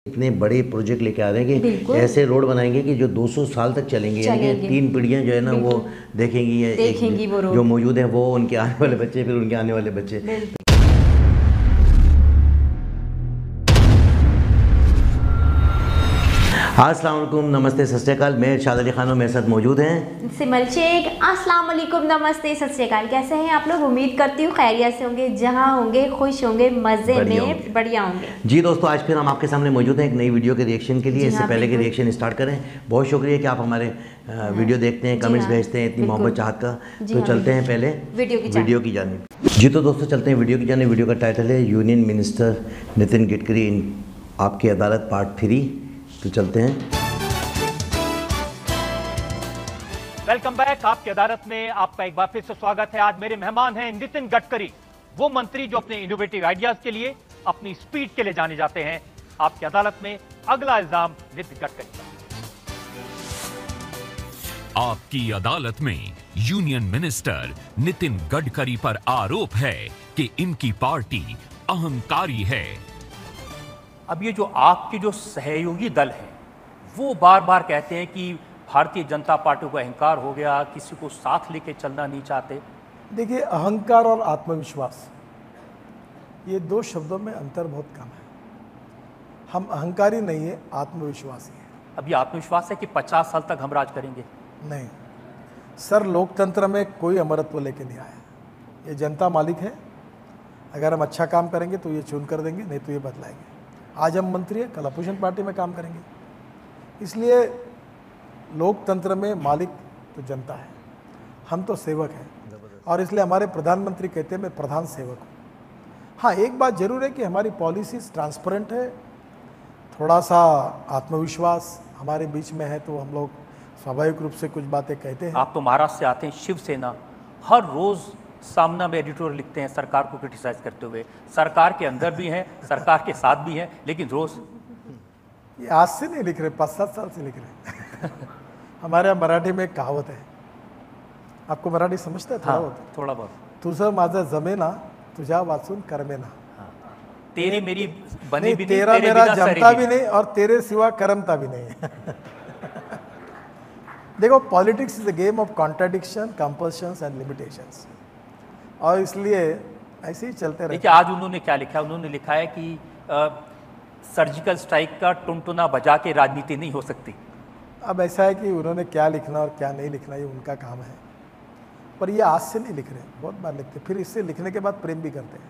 इतने बड़े प्रोजेक्ट लेके आ रहे हैं कि ऐसे रोड बनाएंगे कि जो 200 साल तक चलेंगे, यानी कि 3 पीढ़ियां जो है ना वो देखेंगी, वो रोड जो मौजूद है वो उनके आने वाले बच्चे, फिर उनके आने वाले बच्चे। अस्सलाम वालेकुम, नमस्ते, सत श्री अकाल। मैं इरशाद अली खान और मेरे साथ मौजूद हैं सिमल शेख। अस्सलाम वालेकुम, नमस्ते, सत श्री अकाल। कैसे हैं आप लोग? उम्मीद करती हूँ खैरियत से होंगे, जहाँ होंगे खुश होंगे, मज़े में बढ़िया होंगे। जी दोस्तों, आज फिर हम आपके सामने मौजूद हैं एक नई वीडियो के रिएक्शन के लिए। इससे पहले के रिएक्शन स्टार्ट करें, बहुत शुक्रिया कि आप हमारे वीडियो देखते हैं, कमेंट्स भेजते हैं, इतनी मोहब्बत चाहत का। तो चलते हैं पहले वीडियो की जानिब। जी तो दोस्तों चलते हैं वीडियो की जानिब। वीडियो का टाइटल है यूनियन मिनिस्टर नितिन गडकरी इन आपकी अदालत पार्ट 3। तो चलते हैं। Welcome back. आपकी अदालत में आपका एक बार फिर से स्वागत है। आज मेरे मेहमान हैं नितिन गडकरी, वो मंत्री जो अपने इनोवेटिव आइडियाज के लिए, अपनी स्पीड के लिए जाने जाते हैं। आपकी अदालत में अगला इल्जाम नितिन गडकरी का। आपकी अदालत में यूनियन मिनिस्टर नितिन गडकरी पर आरोप है कि इनकी पार्टी अहंकारी है। अब ये जो आपके जो सहयोगी दल है वो बार बार कहते हैं कि भारतीय जनता पार्टी को अहंकार हो गया, किसी को साथ लेके चलना नहीं चाहते। देखिए, अहंकार और आत्मविश्वास, ये दो शब्दों में अंतर बहुत कम है। हम अहंकारी नहीं है, आत्मविश्वासी है। अब ये आत्मविश्वास है कि 50 साल तक हम राज करेंगे? नहीं सर, लोकतंत्र में कोई अमरत्व लेके नहीं आया। ये जनता मालिक है। अगर हम अच्छा काम करेंगे तो ये चुन कर देंगे, नहीं तो ये बदलाएंगे। आज हम मंत्री हैं, कल अपोजिशन पार्टी में काम करेंगे। इसलिए लोकतंत्र में मालिक तो जनता है, हम तो सेवक हैं। और इसलिए हमारे प्रधानमंत्री कहते हैं मैं प्रधान सेवक हूँ। हाँ, एक बात जरूर है कि हमारी पॉलिसीज ट्रांसपेरेंट है, थोड़ा सा आत्मविश्वास हमारे बीच में है, तो हम लोग स्वाभाविक रूप से कुछ बातें कहते हैं। आप तो महाराष्ट्र से आते हैं, शिवसेना हर रोज सामना में एडिटोरियल लिखते हैं सरकार को क्रिटिसाइज करते हुए। सरकार के अंदर भी हैं, सरकार के साथ भी हैं, लेकिन रोज ये आज से नहीं लिख रहे, 5-7 साल से लिख रहे हमारे यहाँ मराठी में एक कहावत है, आपको मराठी समझता है? हाँ, थोड़ा बहुत। तुझं माझं जमेना, तुझ्या वाचून करमेना। तेरी मेरी बनी भी नहीं, तेरा मेरा जमता भी नहीं और तेरे सिवा करमता भी नहीं देखो, politics is a game of contradiction, compulsions and limitations, और इसलिए ऐसे ही चलते रहे। देखिए, आज उन्होंने क्या लिखा है? उन्होंने लिखा है कि सर्जिकल स्ट्राइक का टुनटुना बजा के राजनीति नहीं हो सकती। अब ऐसा है कि उन्होंने क्या लिखना और क्या नहीं लिखना ये उनका काम है, पर ये आज से नहीं लिख रहे, बहुत बार लिखते, फिर इससे लिखने के बाद प्रेम भी करते हैं,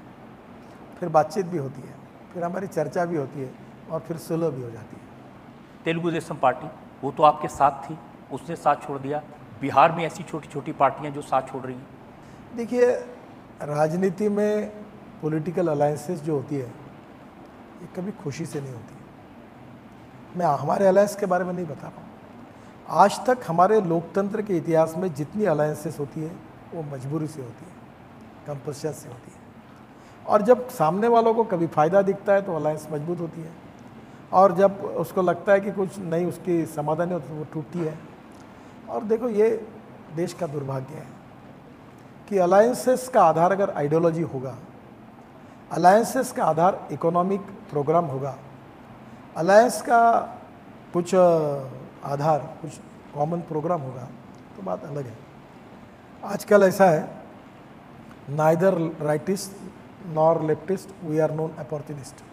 फिर बातचीत भी होती है, फिर हमारी चर्चा भी होती है, और फिर सुलह भी हो जाती है। तेलुगु देशम पार्टी, वो तो आपके साथ थी, उसने साथ छोड़ दिया। बिहार में ऐसी छोटी छोटी पार्टियां जो साथ छोड़ रही हैं। देखिए, राजनीति में पॉलिटिकल अलायंसेस जो होती है ये कभी खुशी से नहीं होती। मैं हमारे अलायंस के बारे में नहीं बता रहा हूँ। आज तक हमारे लोकतंत्र के इतिहास में जितनी अलायंसेस होती है वो मजबूरी से होती है, कंपल्शन से होती है, और जब सामने वालों को कभी फ़ायदा दिखता है तो अलायंस मजबूत होती है, और जब उसको लगता है कि कुछ नहीं, उसकी समाधान नहीं होता तो वो टूटती है। और देखो, ये देश का दुर्भाग्य है कि अलायंसेस का आधार अगर आइडियोलॉजी होगा, अलायंसेस का आधार इकोनॉमिक प्रोग्राम होगा, अलायंस का कुछ आधार कुछ कॉमन प्रोग्राम होगा, तो बात अलग है। आजकल ऐसा है, neither rightist nor leftist, we are non opportunist.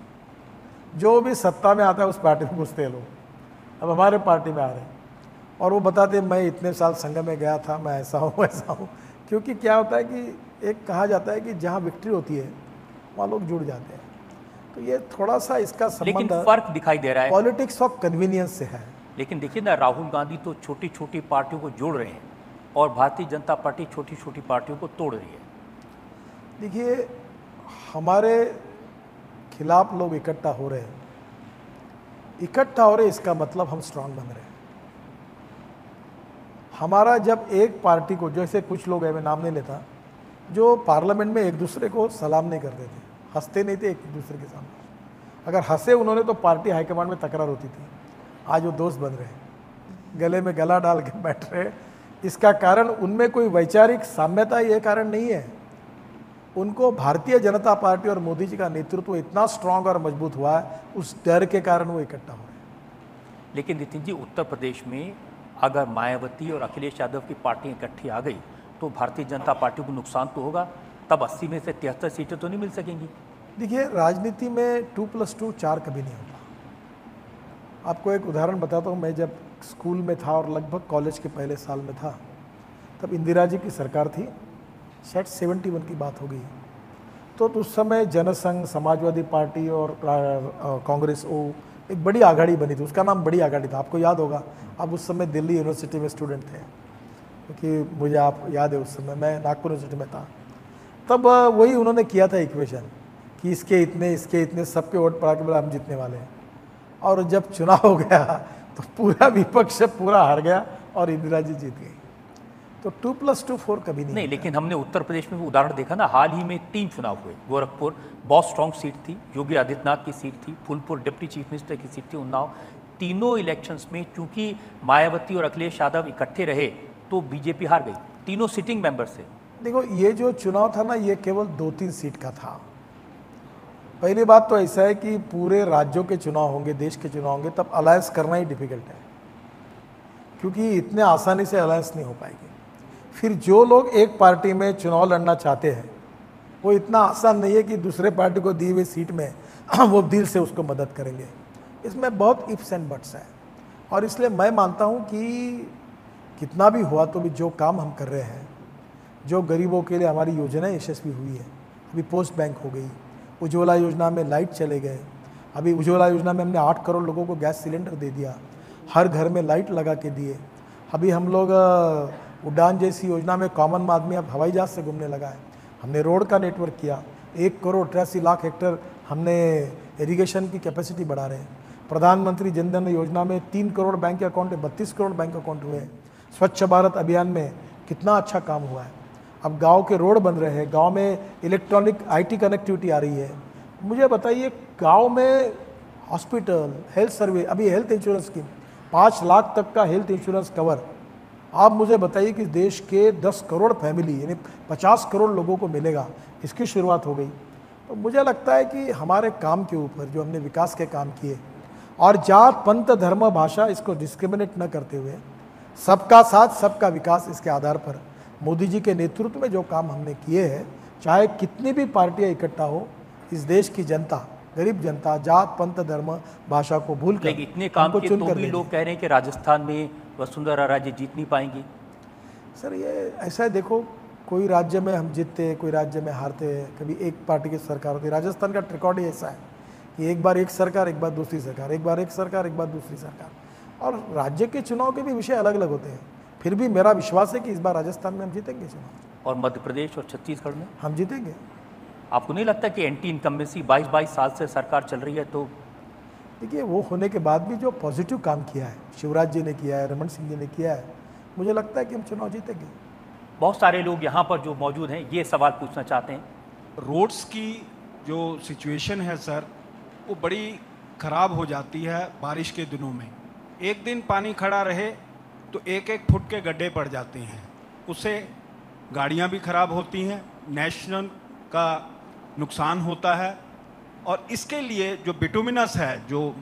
जो भी सत्ता में आता है उस पार्टी में घुसते हैं लोग। अब हमारे पार्टी में आ रहे हैं और वो बताते हैं मैं इतने साल संघ में गया था, मैं ऐसा हूँ वैसा हूँ। क्योंकि क्या होता है कि एक कहा जाता है कि जहाँ विक्ट्री होती है वहाँ लोग जुड़ जाते हैं, तो ये थोड़ा सा इसका संबंध फर्क दिखाई दे रहा है, पॉलिटिक्स ऑफ कन्वीनियंस से है। लेकिन देखिए ना, राहुल गांधी तो छोटी छोटी पार्टियों को जोड़ रहे हैं और भारतीय जनता पार्टी छोटी छोटी पार्टियों को तोड़ रही है। देखिए, हमारे खिलाफ लोग इकट्ठा हो रहे हैं, इसका मतलब हम स्ट्रांग बन रहे हैं। हमारा जब एक पार्टी को, जैसे कुछ लोग है, मैं नाम नहीं लेता, जो पार्लियामेंट में एक दूसरे को सलाम नहीं करते थे, हंसते नहीं थे एक दूसरे के सामने, अगर हंसे उन्होंने तो पार्टी हाईकमांड में तकरार होती थी। आज वो दोस्त बन रहे हैं, गले में गला डाल के बैठ रहे हैं। इसका कारण उनमें कोई वैचारिक साम्यता, ये कारण नहीं है। उनको भारतीय जनता पार्टी और मोदी जी का नेतृत्व इतना स्ट्रांग और मजबूत हुआ है, उस डर के कारण वो इकट्ठा हो रहे हैं। लेकिन नितिन जी, उत्तर प्रदेश में अगर मायावती और अखिलेश यादव की पार्टी इकट्ठी आ गई तो भारतीय जनता पार्टी को नुकसान तो होगा, तब 80 में से 73 सीटें तो नहीं मिल सकेंगी। देखिए, राजनीति में 2+2 4 कभी नहीं होता। आपको एक उदाहरण बताता हूँ। मैं जब स्कूल में था और लगभग कॉलेज के पहले साल में था, तब इंदिरा जी की सरकार थी, शायद 71 की बात हो गई। तो उस समय जनसंघ, समाजवादी पार्टी और कांग्रेस, वो एक बड़ी आघाड़ी बनी थी। उसका नाम बड़ी आघाड़ी था, आपको याद होगा। आप उस समय दिल्ली यूनिवर्सिटी में स्टूडेंट थे, क्योंकि मुझे आप याद है उस समय मैं नागपुर यूनिवर्सिटी में था। तब वही उन्होंने किया था इक्वेशन कि इसके इतने सबके वोट पड़ा के बोला हम जीतने वाले हैं। और जब चुनाव हो गया तो पूरा विपक्ष पूरा हार गया और इंदिरा जी जीत गई। तो 2+2 4 कभी नहीं। लेकिन हमने उत्तर प्रदेश में उदाहरण देखा ना, हाल ही में 3 चुनाव हुए। गोरखपुर बहुत स्ट्रॉन्ग सीट थी, योगी आदित्यनाथ की सीट थी, फूलपुर डिप्टी चीफ मिनिस्टर की सीट थी, उन्नाव। तीनों इलेक्शंस में चूंकि मायावती और अखिलेश यादव इकट्ठे रहे तो बीजेपी हार गई, तीनों सिटिंग मेंबर से। देखो, ये जो चुनाव था ना, ये केवल 2-3 सीट का था। पहली बात तो ऐसा है कि पूरे राज्यों के चुनाव होंगे, देश के चुनाव होंगे, तब अलायंस करना ही डिफिकल्ट है, क्योंकि इतने आसानी से अलायंस नहीं हो पाएगी। फिर जो लोग एक पार्टी में चुनाव लड़ना चाहते हैं, वो इतना आसान नहीं है कि दूसरे पार्टी को दी हुई सीट में वो दिल से उसको मदद करेंगे। इसमें बहुत इफ्स एंड बट्स है। और इसलिए मैं मानता हूँ कि कितना भी हुआ तो भी जो काम हम कर रहे हैं, जो गरीबों के लिए हमारी योजनाएं यशस्वी हुई है, अभी पोस्ट बैंक हो गई, उज्ज्वला योजना में लाइट चले गए, अभी उज्ज्वला योजना में हमने 8 करोड़ लोगों को गैस सिलेंडर दे दिया, हर घर में लाइट लगा के दिए। अभी हम लोग उड़ान जैसी योजना में कॉमन आदमी अब हवाई जहाज से घूमने लगा है। हमने रोड का नेटवर्क किया, 1,83,00,000 हेक्टेयर हमने इरिगेशन की कैपेसिटी बढ़ा रहे हैं। प्रधानमंत्री जन धन योजना में 3 करोड़ बैंक अकाउंट है, 32 करोड़ बैंक अकाउंट हुए हैं। स्वच्छ भारत अभियान में कितना अच्छा काम हुआ है। अब गांव के रोड बन रहे हैं, गांव में इलेक्ट्रॉनिक IT कनेक्टिविटी आ रही है। मुझे बताइए, गांव में हॉस्पिटल, हेल्थ सर्वे, अभी हेल्थ इंश्योरेंस स्कीम 5 लाख तक का हेल्थ इंश्योरेंस कवर। आप मुझे बताइए कि देश के 10 करोड़ फैमिली यानी 50 करोड़ लोगों को मिलेगा, इसकी शुरुआत हो गई। तो मुझे लगता है कि हमारे काम के ऊपर जो हमने विकास के काम किए, और जात, पंथ, धर्म, भाषा इसको डिस्क्रिमिनेट न करते हुए सबका साथ सबका विकास, इसके आधार पर मोदी जी के नेतृत्व में जो काम हमने किए हैं, चाहे कितनी भी पार्टियां इकट्ठा हो, इस देश की जनता, गरीब जनता, जात, पंथ, धर्म, भाषा को भूल कर इतने काम के तो भी लोग कह रहे हैं कि राजस्थान में वसुंधरा राजे जीत नहीं पाएंगी। सर, ये ऐसा है, देखो, कोई राज्य में हम जीतते हैं, कोई राज्य में हारते हैं, कभी एक पार्टी की सरकार होती है। राजस्थान का रिकॉर्ड ही ऐसा है कि एक बार एक सरकार, एक बार दूसरी सरकार, एक बार एक सरकार, एक बार दूसरी सरकार। और राज्य के चुनाव के भी विषय अलग अलग होते हैं। फिर भी मेरा विश्वास है कि इस बार राजस्थान में हम जीतेंगे चुनाव। और मध्य प्रदेश और छत्तीसगढ़ में हम जीतेंगे। आपको नहीं लगता कि एंटी इनकम्बेंसी 22 साल से सरकार चल रही है? तो देखिए, वो होने के बाद भी जो पॉजिटिव काम किया है, शिवराज जी ने किया है, रमन सिंह जी ने किया है, मुझे लगता है कि हम चुनाव जीतेंगे। बहुत सारे लोग यहाँ पर जो मौजूद हैं ये सवाल पूछना चाहते हैं। रोड्स की जो सिचुएशन है सर, वो बड़ी ख़राब हो जाती है बारिश के दिनों में। एक दिन पानी खड़ा रहे तो 1-1 फुट के गड्ढे पड़ जाते हैं, उससे गाड़ियाँ भी खराब होती हैं, नेशनल का नुकसान होता है। और इसके लिए जो बिटुमिनस है, जो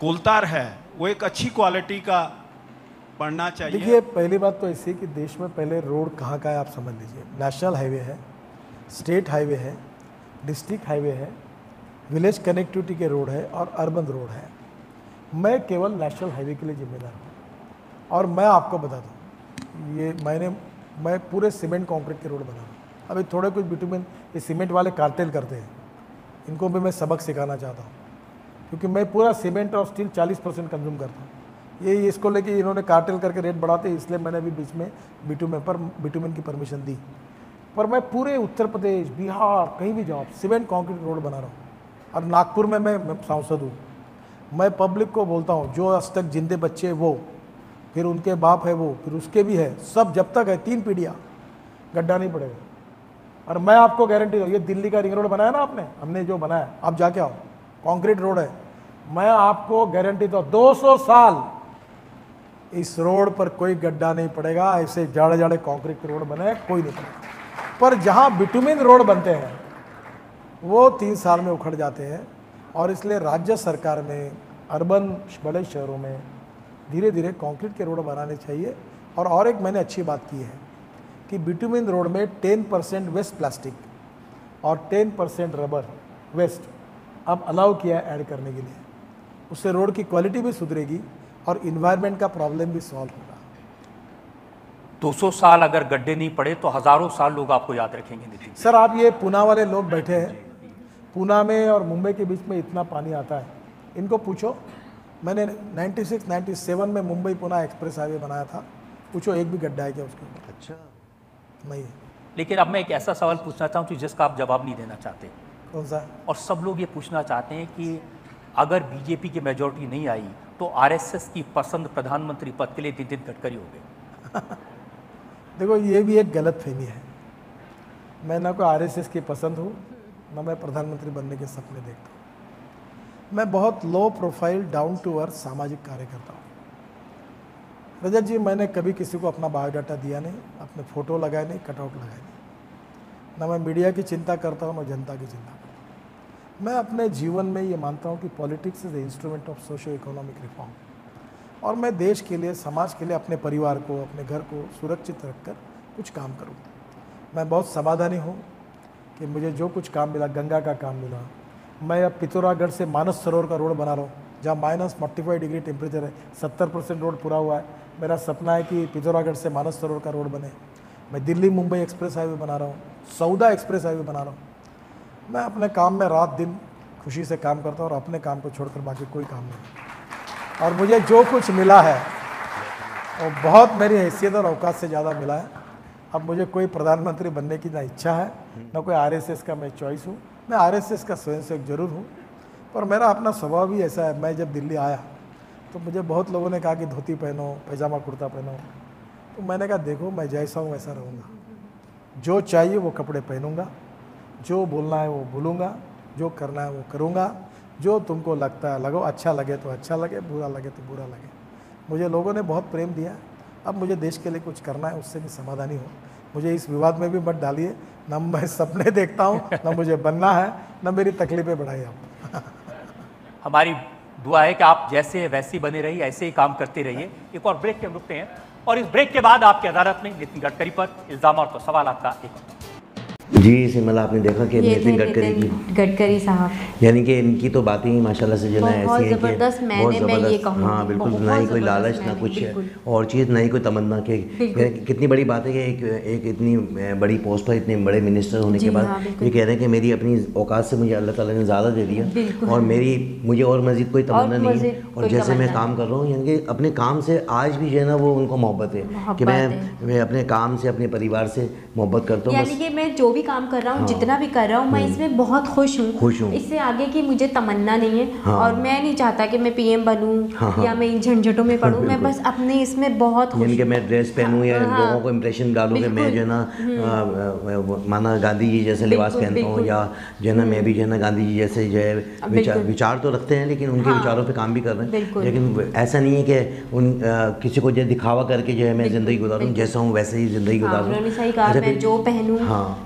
कोलतार है, वो एक अच्छी क्वालिटी का पड़ना चाहिए। देखिए, पहली बात तो ऐसी कि देश में पहले रोड कहाँ का है आप समझ लीजिए। नेशनल हाईवे है, स्टेट हाईवे है, डिस्ट्रिक्ट हाईवे है, विलेज कनेक्टिविटी के रोड है और अर्बन रोड है। मैं केवल नेशनल हाईवे के लिए जिम्मेदार हूँ। और मैं आपको बता दूँ, ये मैं पूरे सीमेंट कंक्रीट के रोड बना रहा हूँ। अभी थोड़े कुछ बिटुमिन ये सीमेंट वाले कार्टेल करते हैं, इनको भी मैं सबक सिखाना चाहता हूँ, क्योंकि मैं पूरा सीमेंट और स्टील 40% कंज्यूम करता हूँ। ये इसको लेके इन्होंने कार्टेल करके रेट बढ़ाते, इसलिए मैंने अभी बीच में बिटुमिन की परमिशन दी। पर मैं पूरे उत्तर प्रदेश, बिहार, कहीं भी जाऊँ, सीमेंट कंक्रीट रोड बना रहा हूँ। और नागपुर में मैं सांसद हूँ। मैं पब्लिक को बोलता हूँ, जो आज तक जिंदे बच्चे वो, फिर उनके बाप है वो, फिर उसके भी है, सब जब तक है 3 पीढ़ियाँ, गड्ढा नहीं पड़ेगा। और मैं आपको गारंटी दूँ, ये दिल्ली का रिंग रोड बनाया ना आपने, हमने जो बनाया, आप जाके आओ, कंक्रीट रोड है। मैं आपको गारंटी दूँ 200 साल इस रोड पर कोई गड्ढा नहीं पड़ेगा। ऐसे जाड़े जाड़े कंक्रीट के रोड बने, कोई नहीं पड़ेगा। पर जहाँ बिटुमिन रोड बनते हैं वो 3 साल में उखड़ जाते हैं। और इसलिए राज्य सरकार में अर्बन बड़े शहरों में धीरे धीरे कंक्रीट के रोड बनाने चाहिए। और एक मैंने अच्छी बात की है कि बिटुमिन रोड में 10% वेस्ट प्लास्टिक और 10% रबर वेस्ट अब अलाउ किया है ऐड करने के लिए। उससे रोड की क्वालिटी भी सुधरेगी और इन्वायरमेंट का प्रॉब्लम भी सॉल्व होगा। 200 साल अगर गड्ढे नहीं पड़े तो हजारों साल लोग आपको याद रखेंगे नितिन। सर आप ये पूना वाले लोग बैठे हैं, पूना में और मुंबई के बीच में इतना पानी आता है, इनको पूछो। मैंने 96-97 में मुंबई पुणे एक्सप्रेस हाईवे बनाया था, पूछो एक भी गड्ढा है क्या उसके ऊपर? अच्छा नहीं है। लेकिन अब मैं एक ऐसा सवाल पूछना चाहूँ जिसका आप जवाब नहीं देना चाहते, कौन सा? और सब लोग ये पूछना चाहते हैं कि अगर बीजेपी की मेजोरिटी नहीं आई तो आरएसएस की पसंद प्रधानमंत्री पद के लिए नितिन गडकरी हो गए। देखो ये भी एक गलत फहमी है। मैं ना कोई आरएसएस की पसंद हूँ, ना मैं प्रधानमंत्री बनने के सपने देखता हूँ। मैं बहुत low profile down to earth सामाजिक कार्य करता हूँ। रजत जी, मैंने कभी किसी को अपना बायोडाटा दिया नहीं, अपने फ़ोटो लगाए नहीं, कटआउट लगाए नहीं। ना मैं मीडिया की चिंता करता हूँ, ना जनता की चिंता करता हूँ। मैं अपने जीवन में ये मानता हूँ कि politics is the instrument of socio economic reform. और मैं देश के लिए, समाज के लिए, अपने परिवार को, अपने घर को सुरक्षित रखकर कुछ काम करूँ। मैं बहुत समाधानी हूँ कि मुझे जो कुछ काम मिला, गंगा का काम मिला, मैं अब पिथौरागढ़ से मानस सरोवर का रोड बना रहा हूँ जहाँ -45 डिग्री टेम्परेचर है, 70% रोड पूरा हुआ है। मेरा सपना है कि पिथौरागढ़ से मानस सरोवर का रोड बने। मैं दिल्ली मुंबई एक्सप्रेस हाईवे बना रहा हूँ, सौदा एक्सप्रेस हाईवे बना रहा हूँ। मैं अपने काम में रात दिन खुशी से काम करता हूँ और अपने काम को छोड़कर बाकी कोई काम नहीं। और मुझे जो कुछ मिला है वो बहुत मेरी हैसियत और औकात से ज़्यादा मिला है। अब मुझे कोई प्रधानमंत्री बनने की ना इच्छा है, ना कोई आरएसएस का मैं चॉइस हूँ। मैं आरएसएस का स्वयंसेवक जरूर हूँ, पर मेरा अपना स्वभाव ही ऐसा है। मैं जब दिल्ली आया तो मुझे बहुत लोगों ने कहा कि धोती पहनो, पैजामा कुर्ता पहनो, तो मैंने कहा देखो मैं जैसा हूँ वैसा रहूँगा। जो चाहिए वो कपड़े पहनूँगा, जो बोलना है वो बोलूँगा, जो करना है वो करूँगा। जो तुमको लगता है लगो, अच्छा लगे तो अच्छा लगे, बुरा लगे तो बुरा लगे। मुझे लोगों ने बहुत प्रेम दिया, अब मुझे देश के लिए कुछ करना है, उससे भी समाधानी हो। मुझे इस विवाद में भी मत डालिए, ना मैं सपने देखता हूँ, ना मुझे बनना है, ना मेरी तकलीफें बढ़ाई आप। हमारी दुआ है कि आप जैसे वैसे ही बने रहिए, ऐसे ही काम करते रहिए। एक और ब्रेक के हम रुकते हैं और इस ब्रेक के बाद आपकी अदालत में नितिन गडकरी पर इल्जाम और तो सवाल आपका एक। जी सिमल, आपने देखा कि नितिन गडकरी साहब, यानी कि इनकी तो बातें ही माशाल्लाह से जो है ऐसी है कि बहुत ज़बरदस्त। हाँ बिल्कुल, ना ही कोई लालच, ना कुछ और चीज़, ना ही कोई तमन्ना के। कितनी बड़ी बात है कि एक इतनी बड़ी पोस्ट पर इतने बड़े मिनिस्टर होने के बाद ये कह रहे हैं कि मेरी अपनी औकात से मुझे अल्लाह ताला ने ज़्यादा दे दिया और मुझे और मज़ीद कोई तमन्ना नहीं है। और जैसे मैं काम कर रहा हूँ, यानी कि अपने काम से आज भी जो है ना वो उनको मोहब्बत है कि मैं अपने काम से, अपने परिवार से मोहब्बत करता हूँ। यानी कि मैं जो भी काम कर रहा हूँ, जितना भी कर रहा हूँ, मैं इसमें बहुत खुश हूँ। इससे आगे की मुझे तमन्ना नहीं है। और मैं नहीं चाहता कि मैं पीएम बनूं या मैं इन झंझटों में पड़ूं। मैं बस अपने इसमें बहुत खुश हूँ कि मैं ड्रेस पहनूं या लोगों को इम्प्रेशन डालूं कि मैं जो है ना माना गांधी जी जैसे लिबास पहनता हूँ, या जो है ना मैं भी जो है ना गांधी जी जैसे जो है विचार तो रखते हैं लेकिन उनके विचारों पर काम भी कर रहे हैं। लेकिन ऐसा नहीं है कि उन किसी को जो दिखावा करके जो है मैं ज़िंदगी गुजारूँ, जैसा हूँ वैसे ही ज़िंदगी गुजारूँ। सही कहा, मैं जो पहनूं,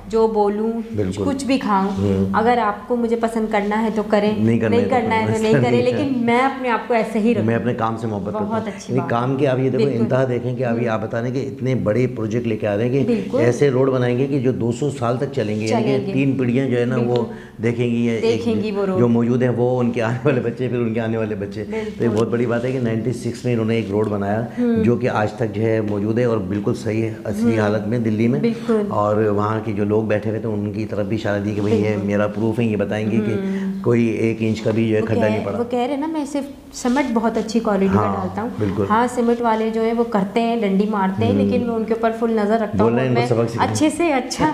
जो बोलूं, कुछ भी खाऊं, अगर आपको मुझे पसंद करना है तो करें, नहीं करना है तो नहीं करें, लेकिन मैं अपने आप को ऐसे ही रखूं। मैं अपने काम से मोहब्बत करता हूं। बहुत अच्छी बात। काम के आप ये देखो इंतहा देखें कि अभी आप बता रहे हैं कि इतने बड़े प्रोजेक्ट लेके आ रहे हैं कि ऐसे रोड बनाएंगे कि जो 200 साल तक चलेंगे, यानी कि 3 पीढ़ियां जो है ना वो देखेंगी वो जो मौजूद है, वो उनके आने वाले बच्चे, फिर उनके आने वाले बच्चे। तो ये बहुत बड़ी बात है कि 96 में इन्होंने एक रोड बनाया जो कि आज तक जो है मौजूद है और बिल्कुल सही है असली हालत में दिल्ली में। और वहाँ के जो लोग बैठे हुए थे उनकी तरफ भी इशारा दी कि भाई ये मेरा प्रूफ है, ये बताएंगे कि कोई 1 इंच का भी जो है खड्डा नहीं पड़ा। वो कह रहे हैं ना, मैं सिर्फ सीमेंट बहुत अच्छी क्वालिटी का डालता हूँ। हाँ, सीमेंट वाले जो है वो करते हैं, डंडी मारते हैं, लेकिन मैं उनके ऊपर फुल नज़र रखता हूँ। मैं अच्छे से अच्छा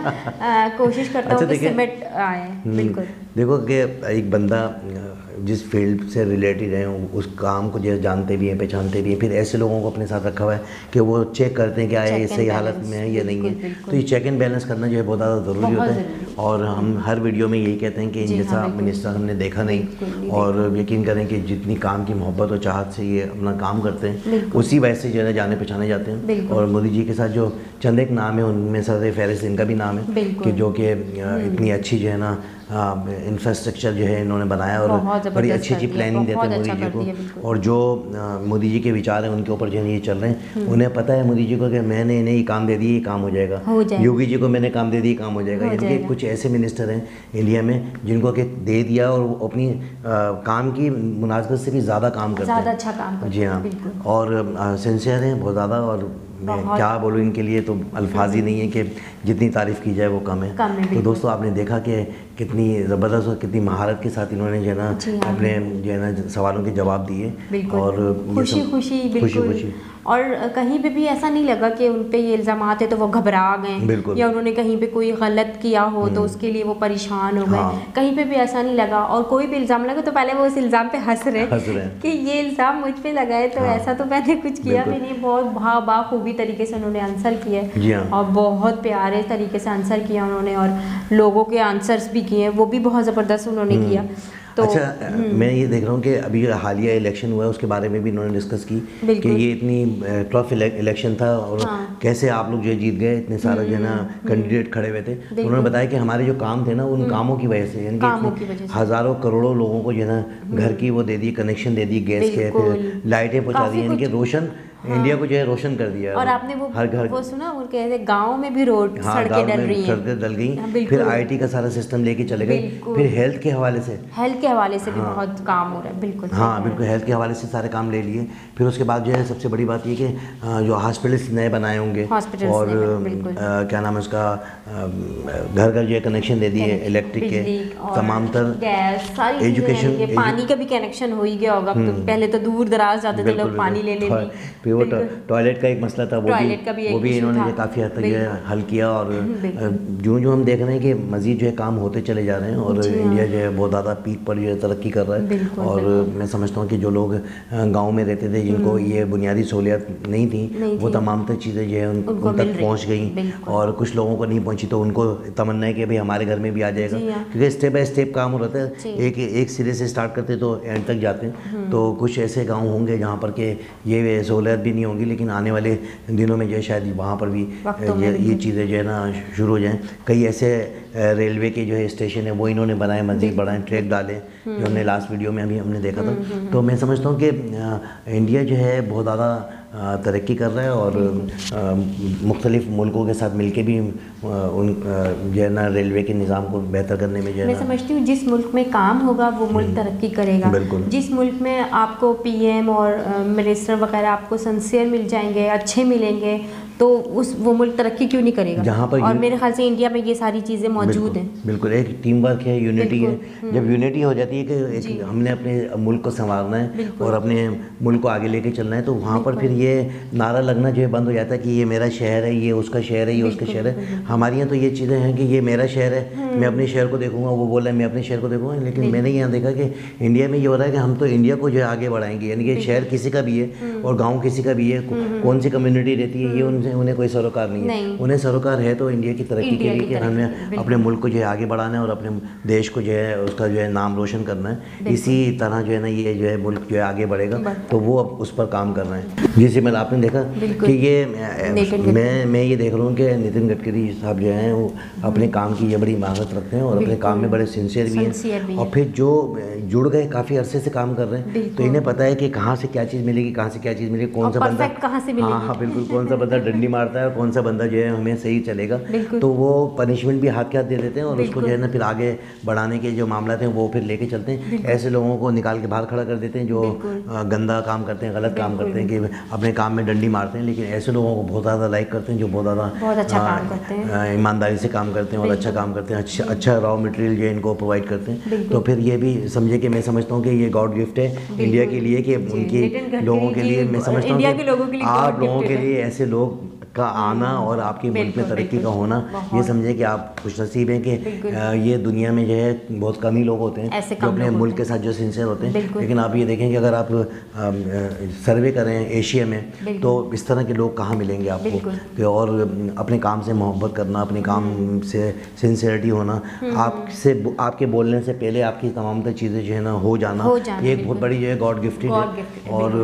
कोशिश करता हूँ कि सीमेंट आए। बिल्कुल देखो कि एक बंदा जिस फील्ड से रिलेटेड हैं उस काम को जो जानते भी हैं, पहचानते भी हैं, फिर ऐसे लोगों को अपने साथ रखा हुआ है कि वो चेक करते हैं कि आया ये सही हालत में है या नहीं है। तो ये चेक एंड बैलेंस करना जो है बहुत ज़्यादा ज़रूरी होता है। और हम हर वीडियो में यही कहते हैं कि इन जैसा मिनिस्टर हमने देखा नहीं, और यकीन करें कि जितनी काम की मोहब्बत और चाहत से ये अपना काम करते हैं उसी वजह से जो है जाने पहचाने जाते हैं। और मोदी जी के साथ जो चंद एक नाम है उनमें सर फहरिस्त इनका भी नाम है कि जो कि इतनी अच्छी जो है ना इंफ्रास्ट्रक्चर जो है इन्होंने बनाया और बड़ी अच्छी प्लानिंग देते हैं मोदी जी को। और जो मोदी जी के विचार हैं उनके ऊपर जो है ये चल रहे हैं, उन्हें पता है मोदी जी को कि मैंने इन्हें ये काम दे दिया, ये काम हो जाएगा। योगी जी को मैंने काम दे दिया, काम हो जाएगा। इनके कुछ ऐसे मिनिस्टर हैं इंडिया में जिनको कि दे दिया और अपनी काम की मुनासिबत से भी ज़्यादा काम करते हैं, अच्छा काम करते हैं। जी हाँ, और सिंसियर हैं बहुत ज़्यादा। और मैं क्या बोलूँ इनके लिए तो अल्फाज ही नहीं है कि जितनी तारीफ़ की जाए वो कम है। तो दोस्तों आपने देखा कि कितनी ज़बरदस्त और कितनी महारत के साथ इन्होंने जो है ना अपने जो है ना सवालों के जवाब दिए और खुशी खुशी और कहीं पे भी ऐसा नहीं लगा कि उन पे ये इल्ज़ाम आते तो वो घबरा गए या उन्होंने कहीं पे कोई गलत किया हो तो उसके लिए वो परेशान हो गए। कहीं पे भी ऐसा नहीं लगा। और कोई भी इल्ज़ाम लगा तो पहले वो उस इल्ज़ाम पे हंस रहे कि ये इल्ज़ाम मुझ पे लगा है, तो ऐसा तो मैंने कुछ किया भी नहीं। बहुत बाखूबी तरीके से उन्होंने आंसर किया और बहुत प्यारे तरीके से आंसर किया उन्होंने, और लोगों के आंसर्स भी किए, वो भी बहुत ज़बरदस्त उन्होंने किया। तो अच्छा, मैं ये देख रहा हूँ कि अभी हालिया इलेक्शन हुआ है उसके बारे में भी इन्होंने डिस्कस की कि ये इतनी टफ इलेक्शन था और कैसे आप लोग जो जीत गए, इतने सारे जो है ना कैंडिडेट खड़े हुए थे। उन्होंने बताया कि हमारे जो काम थे ना उन कामों की वजह से, यानी कि हज़ारों करोड़ों लोगों को जो है ना घर की वो दे दी, कनेक्शन दे दी, गैस के, फिर लाइटें पहुँचा दी, यानी कि रोशन इंडिया को जो है रोशन कर दिया। और आपने वो हर घर वो सुना वो कहते हैं गाँव में भी रोड सड़कें डल रही हैं, सड़कें डल गई। फिर IT का सारा सिस्टम लेके चले गए। फिर हेल्थ के हवाले से भी बहुत काम हो रहा है। बिल्कुल बिल्कुल हेल्थ के हवाले से सारे काम ले लिए। फिर उसके बाद जो है सबसे बड़ी बात ये कि जो हॉस्पिटल्स नए बनाए होंगे और क्या नाम है उसका, घर घर जो है कनेक्शन दे दिए इलेक्ट्रिक के, तमाम तर एजुकेशन, पानी का भी कनेक्शन हो ही गया होगा। पहले तो दूर दराज जाते थे लोग पानी लेने। फिर वो टॉयलेट का एक मसला था, वो भी इन्होंने काफ़ी हद तक जो है हल किया। और जो हम देख रहे हैं कि मज़ीद जो है काम होते चले जा रहे हैं और इंडिया जो है बहुत ज़्यादा पीक पर जो है तरक्की कर रहा है। और मैं समझता हूँ कि जो लोग गाँव में रहते थे जिनको ये बुनियादी सहूलियत नहीं थी वो तमाम तर चीज़ें जो है उन तक पहुँच गई। और कुछ लोगों को नहीं पहुँची तो उनको तमन्ना है कि भाई हमारे घर में भी आ जाएगा, क्योंकि स्टेप बाय स्टेप काम हो रहा था। एक सिरे से स्टार्ट करते तो एंड तक जाते हैं। तो कुछ ऐसे गाँव होंगे जहाँ पर के ये सहूलियत भी नहीं होंगी, लेकिन आने वाले दिनों में जो है शायद वहाँ पर भी ये चीज़ें जो है ना शुरू हो जाएँ। कई ऐसे रेलवे के जो है स्टेशन है वो इन्होंने बनाए, मज़ीद बढ़ाएं, ट्रैक डाले, जो हमने लास्ट वीडियो में अभी हमने देखा था। तो मैं समझता हूँ कि इंडिया जो है बहुत ज़्यादा तरक्की कर रहा है और मुख्तलिफ मुल्कों के साथ मिलके भी उन जो है ना रेलवे के निज़ाम को बेहतर करने में जो है मैं समझती हूँ जिस मुल्क में काम होगा वो मुल्क तरक्की करेगा। जिस मुल्क में आपको PM और मिनिस्टर वगैरह आपको सिंसियर मिल जाएंगे, अच्छे मिलेंगे, तो वो मुल्क तरक्की क्यों नहीं करेगा। जहाँ पर और मेरे ख्याल से इंडिया में ये सारी चीज़ें मौजूद हैं। बिल्कुल एक टीम वर्क है, यूनिटी है। जब यूनिटी हो जाती है कि हमने अपने मुल्क को संवारना है और अपने मुल्क को आगे लेके चलना है, तो वहाँ पर फिर ये नारा लगना जो है बंद हो जाता है कि ये मेरा शहर है, ये उसका शहर है, ये उसका शहर है। हमारे यहाँ तो ये चीज़ें हैं कि ये मेरा शहर है, मैं अपने शहर को देखूंगा, वो बोल रहा है मैं अपने शहर को देखूंगा। लेकिन मैंने यहाँ देखा कि इंडिया में ये हो रहा है कि हम तो इंडिया को जो है आगे बढ़ाएंगे, यानी कि शहर किसी का भी है और गाँव किसी का भी है, कौन सी कम्युनिटी रहती है ये उन्हें कोई सरोकार नहीं है। उन्हें सरोकार है तो इंडिया की तरक्की के लिए कि हमें अपने मुल्क को जो है आगे बढ़ाना है और अपने देश को जो है उसका जो है नाम रोशन करना है। इसी तरह जो है ना ये जो है मुल्क जो है आगे बढ़ेगा, तो वो अब उस पर काम कर रहे हैं। जैसे मैंने आपने देखा कि ये मैं ये देख रहा हूँ कि नितिन गडकरी साहब जो हैं वो अपने काम की ये बड़ी महारत रखते हैं और अपने काम में बड़े सिंसियर भी हैं। और फिर जो जुड़ गए काफ़ी अरसे से काम कर रहे हैं, तो इन्हें पता है कि कहाँ से क्या चीज़ मिलेगी, कहाँ से क्या चीज़ मिलेगी, कौन सा बंदा कहाँ से मिलेगी। हाँ बिल्कुल, कौन सा बंदा डंडी मारता है और कौन सा बंदा जो है हमें सही चलेगा। तो वो पनिशमेंट भी हाथ के हाथ दे देते हैं और उसको जो है ना फिर आगे बढ़ाने के जो मामला थे वो फिर लेके चलते हैं। ऐसे लोगों को निकाल के बाहर खड़ा कर देते हैं जो गंदा काम करते हैं, गलत काम करते हैं, कि अपने काम में डंडी मारते हैं। लेकिन ऐसे लोगों को बहुत ज़्यादा लाइक करते हैं जो बहुत ज़्यादा ईमानदारी से काम करते हैं और अच्छा काम करते हैं, अच्छा रॉ मटेरियल जो इनको प्रोवाइड करते हैं। तो फिर ये भी समझे कि मैं समझता हूँ कि ये गॉड गिफ्ट है इंडिया के लिए कि उनके लोगों के लिए, मैं समझता हूँ कि आप लोगों के लिए ऐसे लोग का आना और आपके मुल्क में तरक्की का होना, ये समझे कि आप खुशनसीब हैं कि ये दुनिया में जो है बहुत कम ही लोग होते हैं जो अपने मुल्क के साथ जो सिंसियर होते हैं। लेकिन आप ये देखें कि अगर आप सर्वे करें एशिया में तो इस तरह के लोग कहाँ मिलेंगे आपको। और अपने काम से मोहब्बत करना, अपने काम से सिंसियरिटी होना, आपके बोलने से पहले आपकी तमाम तर चीज़ें जो है ना हो जाना, ये एक बहुत बड़ी जो है गॉड गिफ्टेड है। और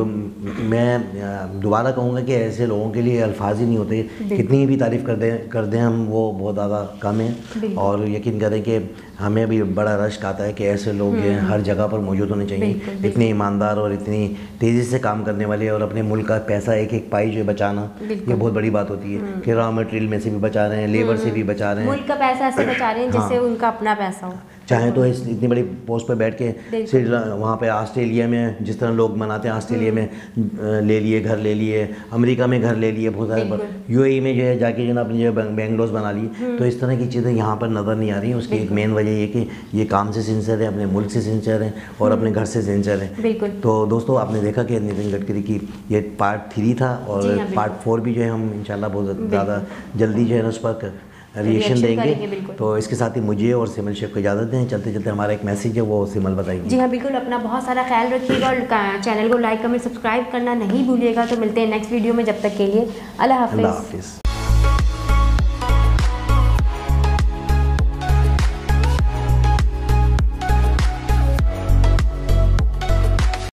मैं दोबारा कहूँगा कि ऐसे लोगों के लिए अल्फाज ही नहीं होते, कितनी भी तारीफ़ कर दें हम वो बहुत ज़्यादा कम है। और यकीन करें कि हमें भी बड़ा रश्क आता है कि ऐसे लोग जो हैं हर जगह पर मौजूद होने चाहिए, इतने ईमानदार और इतनी तेज़ी से काम करने वाले, और अपने मुल्क का पैसा एक एक पाई जो है बचाना, ये बहुत बड़ी बात होती है कि रॉ मटेरियल में से भी बचा रहे हैं, लेबर से भी बचा रहे हैं, मुल्क का पैसा ऐसे बचा रहे हैं जिससे उनका अपना पैसा हो। चाहे तो इतनी बड़ी पोस्ट पर बैठ के फिर वहाँ पे ऑस्ट्रेलिया में जिस तरह लोग मनाते हैं, ऑस्ट्रेलिया में ले लिए घर, ले लिए अमेरिका में घर, ले लिए बहुत सारे, यूएई में जो है जाके जो है अपनी जो बेंगलोर बना ली। तो इस तरह की चीज़ें यहाँ पर नज़र नहीं आ रही हैं। उसकी एक मेन वजह ये कि ये काम से सिंसियर है, अपने मुल्क से सिंसियर हैं और अपने घर से सिंसियर हैं। तो दोस्तों आपने देखा कि नितिन गडकरी की ये पार्ट 3 था और पार्ट 4 भी जो है हम इंशाल्लाह बहुत ज़्यादा जल्दी जो है ना उस पर रिएक्शन देंगे। तो इसके साथ ही मुझे और सिमल शेख को इजाज़त दें। चलते चलते हमारा एक मैसेज है वो सिमल बताएंगे। जी हाँ बिल्कुल, अपना बहुत सारा ख्याल रखिएगा और चैनल को लाइक कमेंट सब्सक्राइब करना नहीं भूलिएगा। तो मिलते हैं नेक्स्ट वीडियो में, जब तक के लिए अल्लाह हाफिज़।